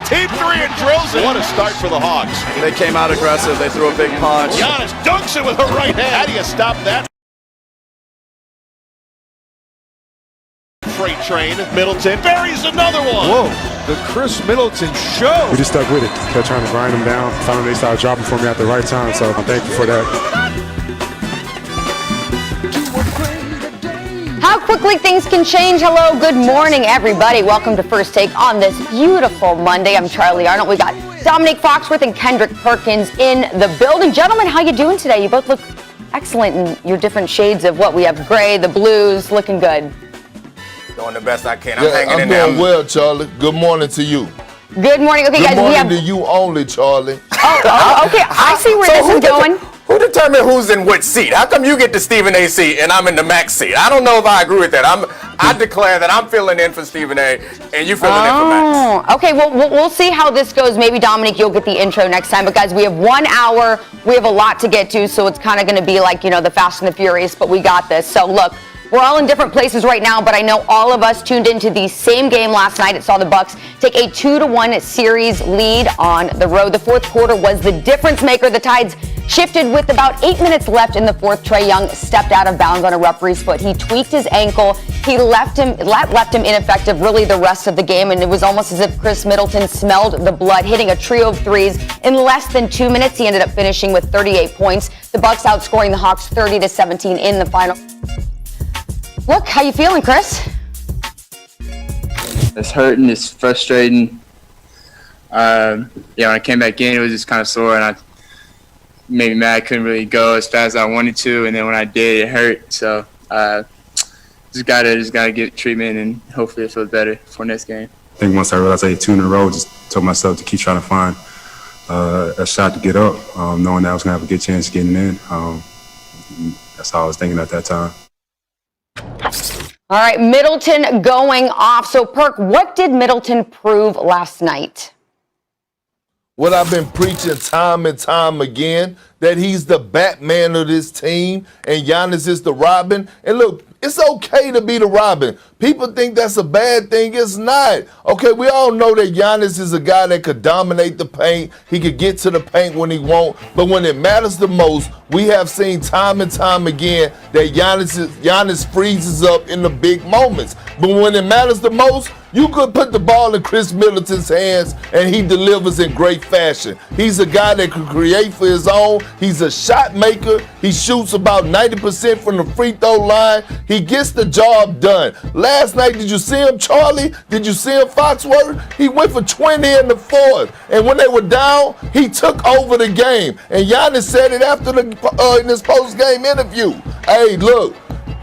Deep three and drills it. What a start for the Hawks. They came out aggressive. They threw a big punch. Giannis dunks it with her right hand. How do you stop that? Freight train. Middleton buries another one. Whoa, the Chris Middleton show. We just stuck with it. Kept trying to grind them down. Finally, they started dropping for me at the right time, so I'm thankful for that. How quickly things can change. Hello, good morning, everybody. Welcome to First Take on this beautiful Monday. I'm Charlie Arnold. We got Dominique Foxworth and Kendrick Perkins in the building. Gentlemen, how you doing today? You both look excellent in your different shades of what we have. Gray, the blues, looking good. Doing the best I can. I'm hanging in there. I'm doing well, Charlie. Good morning to you. Good morning. Okay, Good guys, morning we have... to you only, Charlie. Okay. I see where this is going. Who determined who's in which seat? How come you get the Stephen A seat and I'm in the Max seat? I don't know if I agree with that. I declare that I'm filling in for Stephen A and you filling in for Max. Okay, well, we'll see how this goes. Maybe, Dominic, you'll get the intro next time. But, guys, we have 1 hour. We have a lot to get to, so it's kind of going to be like, the Fast and the Furious, but we got this. So, look. We're all in different places right now, but I know all of us tuned into the same game last night. It saw the Bucks take a 2-1 series lead on the road. The fourth quarter was the difference maker. The Tides shifted with about 8 minutes left in the fourth. Trae Young stepped out of bounds on a referee's foot. He tweaked his ankle. He left him ineffective really the rest of the game, and it was almost as if Chris Middleton smelled the blood, hitting a trio of threes in less than 2 minutes. He ended up finishing with 38 points. The Bucks outscoring the Hawks 30-17 in the final. Look, how you feeling, Chris? It's hurting. It's frustrating. When I came back in, it was just kind of sore, and I made me mad. I couldn't really go as fast as I wanted to, and then when I did, it hurt. So just gotta get treatment, and hopefully it feels better for next game. I think once I realized I hit 2 in a row, just told myself to keep trying to find a shot to get up, knowing that I was gonna have a good chance of getting in. That's all I was thinking at that time. All right, Middleton going off. So, Perk, what did Middleton prove last night? What I've been preaching time and time again, that he's the Batman of this team and Giannis is the Robin. And look, it's okay to be the Robin. People think that's a bad thing. It's not. Okay, we all know that Giannis is a guy that could dominate the paint. He could get to the paint when he wants. But when it matters the most, we have seen time and time again that Giannis freezes up in the big moments. But when it matters the most, you could put the ball in Chris Middleton's hands and he delivers in great fashion. He's a guy that can create for his own. He's a shot maker. He shoots about 90% from the free throw line. He gets the job done. Last night, did you see him, Charlie? Did you see him, Foxworth? He went for 20 in the fourth. And when they were down, he took over the game. And Giannis said it after in his post-game interview. Hey, look.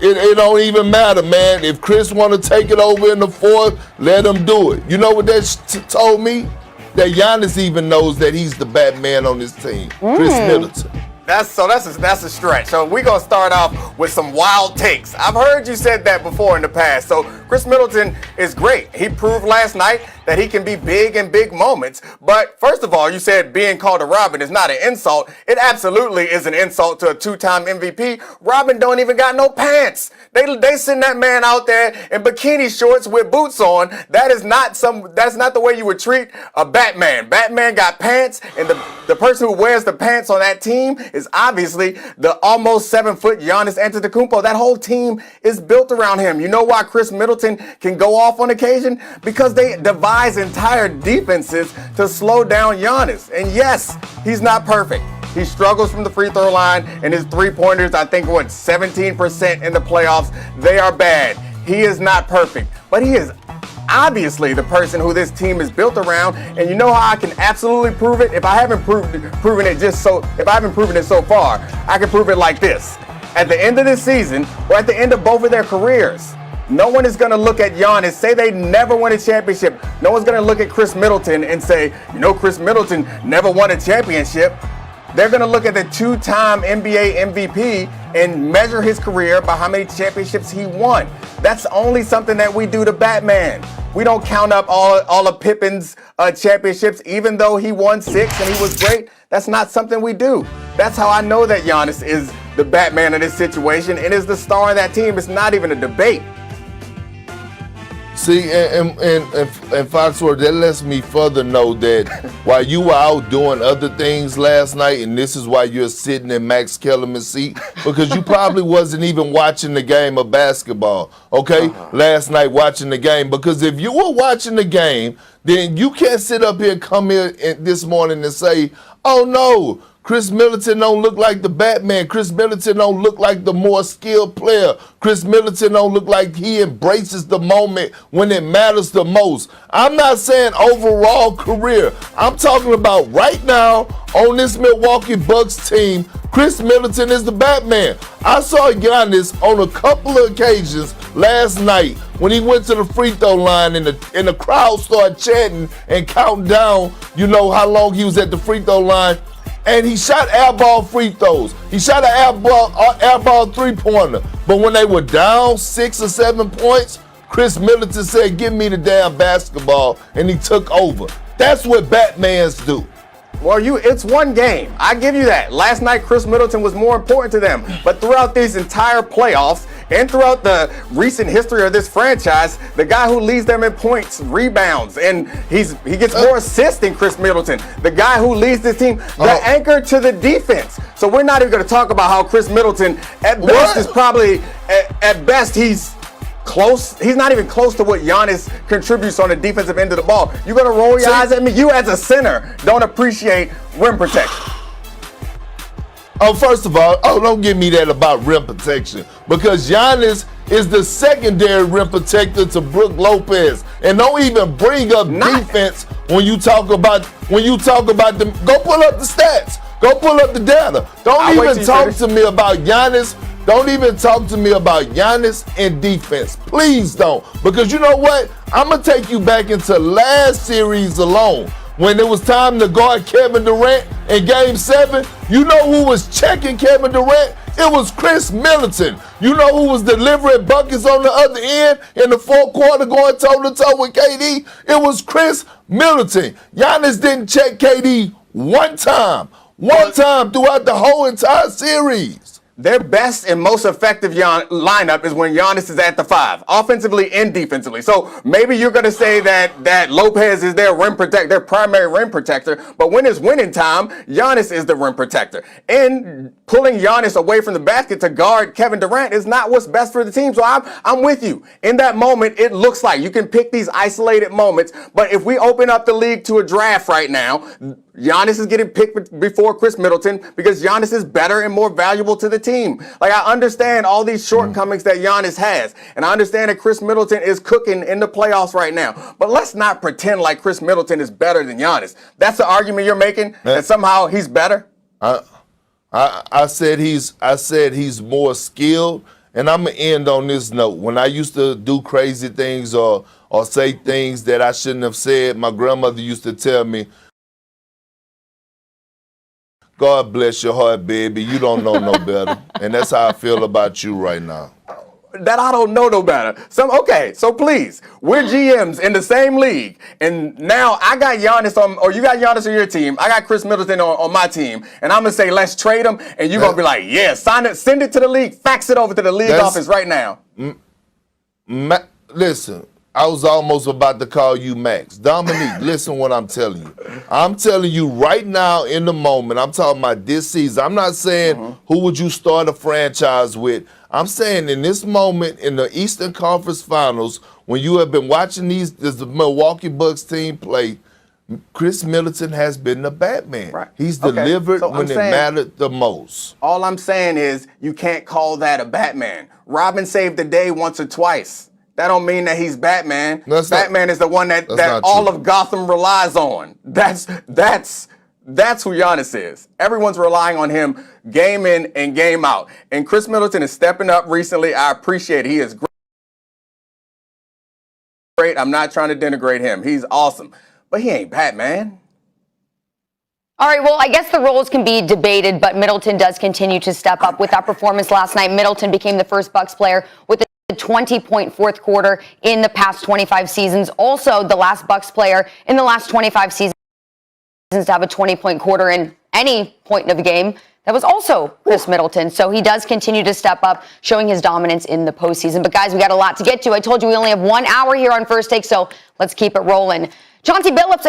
It don't even matter, man. If Chris want to take it over in the fourth, let him do it. You know what that told me? That Giannis even knows that he's the Batman on his team. Chris Middleton. That's a stretch. So we're going to start off with some wild takes. I've heard you said that before in the past. So Chris Middleton is great. He proved last night that he can be big in big moments. But first of all, you said being called a Robin is not an insult. It absolutely is an insult to a two-time MVP. Robin don't even got no pants. They send that man out there in bikini shorts with boots on. That's not the way you would treat a Batman. Batman got pants, and the person who wears the pants on that team is obviously the almost 7-foot Giannis Antetokounmpo. That whole team is built around him. You know why Chris Middleton can go off on occasion? Because they devise entire defenses to slow down Giannis. And yes, he's not perfect. He struggles from the free throw line, and his three-pointers, I think, 17% in the playoffs. They are bad. He is not perfect, but he is obviously the person who this team is built around. And you know how I can absolutely prove it? If I haven't proven it so far, I can prove it like this. At the end of this season, or at the end of both of their careers, no one is going to look at Giannis, say they never won a championship. No one's going to look at Chris Middleton and say, Chris Middleton never won a championship. They're going to look at the two-time NBA MVP and measure his career by how many championships he won. That's only something that we do to Batman. We don't count up all of Pippen's championships, even though he won 6 and he was great. That's not something we do. That's how I know that Giannis is the Batman of this situation and is the star of that team. It's not even a debate. See, and Foxworth, that lets me further know that while you were out doing other things last night, and this is why you're sitting in Max Kellerman's seat, because you probably wasn't even watching the game of basketball, okay, last night watching the game. Because if you were watching the game, then you can't sit up here and come here this morning and say, oh, no, Chris Middleton don't look like the Batman. Chris Middleton don't look like the more skilled player. Chris Middleton don't look like he embraces the moment when it matters the most. I'm not saying overall career. I'm talking about right now on this Milwaukee Bucks team, Chris Middleton is the Batman. I saw Giannis on a couple of occasions last night when he went to the free throw line and the crowd started chanting and counting down, you know, how long he was at the free throw line. And he shot airball free throws. He shot an airball three-pointer. But when they were down 6 or 7 points, Chris Middleton said, give me the damn basketball, and he took over. That's what Batmans do. Well, it's one game. I give you that. Last night, Chris Middleton was more important to them. But throughout these entire playoffs and throughout the recent history of this franchise, the guy who leads them in points, rebounds, and he gets more assists than Chris Middleton. The guy who leads this team, the anchor to the defense. So we're not even going to talk about how Chris Middleton, at best, is probably, at best, he's close. He's not even close to what Giannis contributes on the defensive end of the ball. You're going to roll your eyes at me? You as a center don't appreciate rim protection. Oh, first of all, don't give me that about rim protection, because Giannis is the secondary rim protector to Brook Lopez. And don't even bring up defense when you talk about them. Go pull up the stats. Go pull up the data. Don't even talk to me about Giannis. Don't even talk to me about Giannis and defense. Please don't. Because you know what? I'm going to take you back into last series alone. When it was time to guard Kevin Durant in Game 7, you know who was checking Kevin Durant? It was Chris Middleton. You know who was delivering buckets on the other end in the fourth quarter going toe-to-toe with KD? It was Chris Middleton. Giannis didn't check KD one time throughout the whole entire series. Their best and most effective lineup is when Giannis is at the 5, offensively and defensively. So maybe you're going to say that Lopez is their primary rim protector, but when it's winning time, Giannis is the rim protector. And pulling Giannis away from the basket to guard Kevin Durant is not what's best for the team. So I'm with you. In that moment, it looks like you can pick these isolated moments, but if we open up the league to a draft right now, Giannis is getting picked before Chris Middleton because Giannis is better and more valuable to the team. Like, I understand all these shortcomings that Giannis has, and I understand that Chris Middleton is cooking in the playoffs right now. But let's not pretend like Chris Middleton is better than Giannis. That's the argument you're making, that somehow he's better? I said he's more skilled, and I'm gonna end on this note. When I used to do crazy things or say things that I shouldn't have said, my grandmother used to tell me, God bless your heart, baby. You don't know no better. And that's how I feel about you right now. That I don't know no better. Okay, so please, we're GMs in the same league, and now I got Giannis or you got Giannis on your team. I got Chris Middleton on my team, and I'm gonna say let's trade him, and you're gonna be like, yeah, sign it, send it to the league, fax it over to the league office right now. Listen, I was almost about to call you Max. Dominique, listen what I'm telling you. I'm telling you right now in the moment, I'm talking about this season. I'm not saying who would you start a franchise with. I'm saying in this moment in the Eastern Conference Finals, when you have been watching the Milwaukee Bucks team play, Chris Middleton has been the Batman. Right. He's delivered when it mattered the most. All I'm saying is you can't call that a Batman. Robin saved the day once or twice. That don't mean that he's Batman. Batman is the one that all of Gotham relies on. That's who Giannis is. Everyone's relying on him game in and game out. And Chris Middleton is stepping up recently. I appreciate it. He is great. I'm not trying to denigrate him. He's awesome. But he ain't Batman. All right, well, I guess the roles can be debated, but Middleton does continue to step up. With that performance last night, Middleton became the first Bucks player with a 20-point fourth quarter in the past 25 seasons. Also, the last Bucks player in the last 25 seasons to have a 20-point quarter in any point of the game, that was also Chris Middleton. So he does continue to step up, showing his dominance in the postseason. But guys, we got a lot to get to. I told you we only have 1 hour here on First Take, so let's keep it rolling. Chauncey Billups,